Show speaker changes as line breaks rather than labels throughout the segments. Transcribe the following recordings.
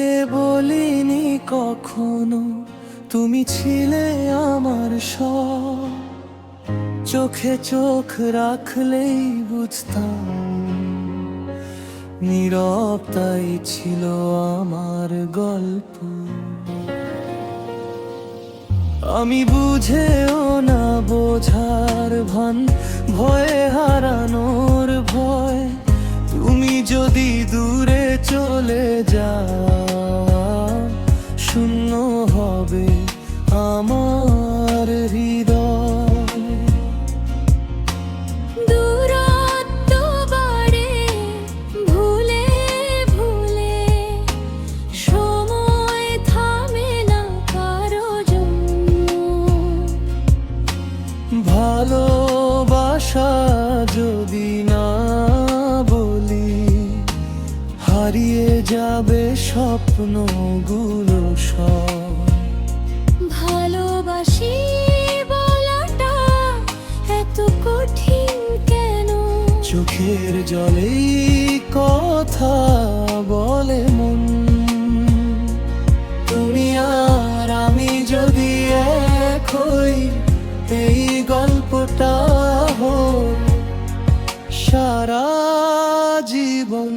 তোকে বলিনি কখনো তুমি ছিলে আমার সব, চোখে চোখ রাখলেই বুঝতাম নীরবতাই ছিল আমার গল্প। আমি বুঝেও না বোঝার ভান, ভয়ে হারানোর ভয়, তুমি যদি দূরে চলে যাও শূন্য হবে আমার হৃদয়।
দূরত্ব বাড়ে ভুলে ভুলে, সময় থামে না কারো জন্য।
ভালোবাসা যদি না বলি হারিয়ে যাবে স্বপ্নগুলো সব।
ভালোবাসি বলাটা এত কঠিন কেন?
চোখের জলেই কথা বলে মন। তুমি আর আমি যদি এক হই, এই গল্পটা হোক সারা জীবন।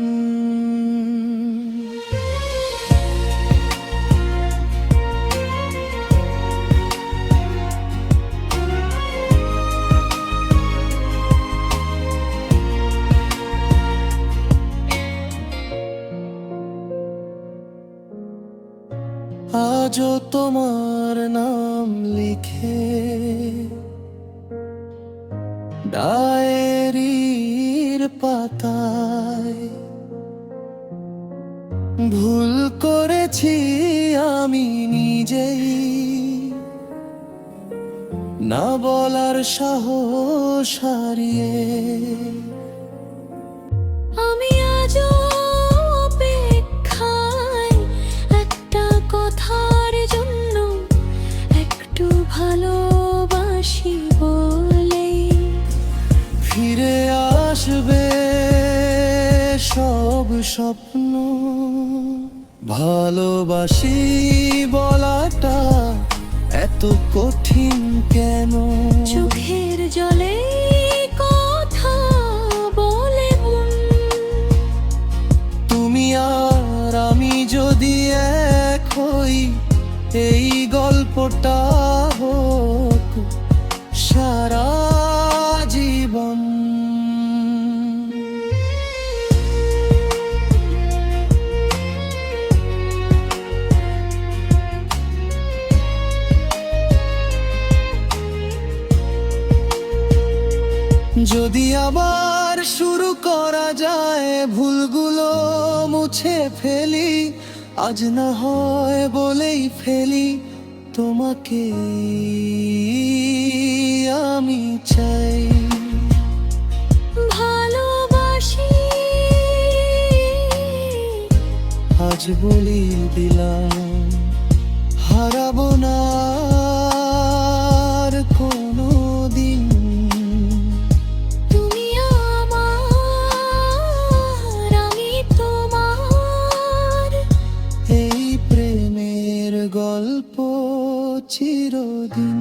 আজও তোমার নাম লিখে ডায়েরির পাতায়, ভুল করেছি আমি নিজেই, না বলার সাহস হারিয়ে।
আমি আজও অপেক্ষায় একটা কথার জন্য, একটু ভালোবাসি বলেই
ফিরে আসবে সব স্বপ্ন। ভালোবাসি বলাটা এত কঠিন কেন?
চোখের জলে কথা বলে মন।
তুমি আর আমি যদি এক হই, এই গল্পটা হোক সারা জীবন। যদি আবার শুরু করা যায়, ভুলগুলো মুছে ফেলি, আজ না হয় বলেই ফেলি তোমাকে আমি চাই।
ভালোবাসি
আজ বলি দিলাম, হারাবো না আর কোনো দিন।
তুমি আমার, আমি তোমার,
এই প্রেমের গল্প চিরদিন।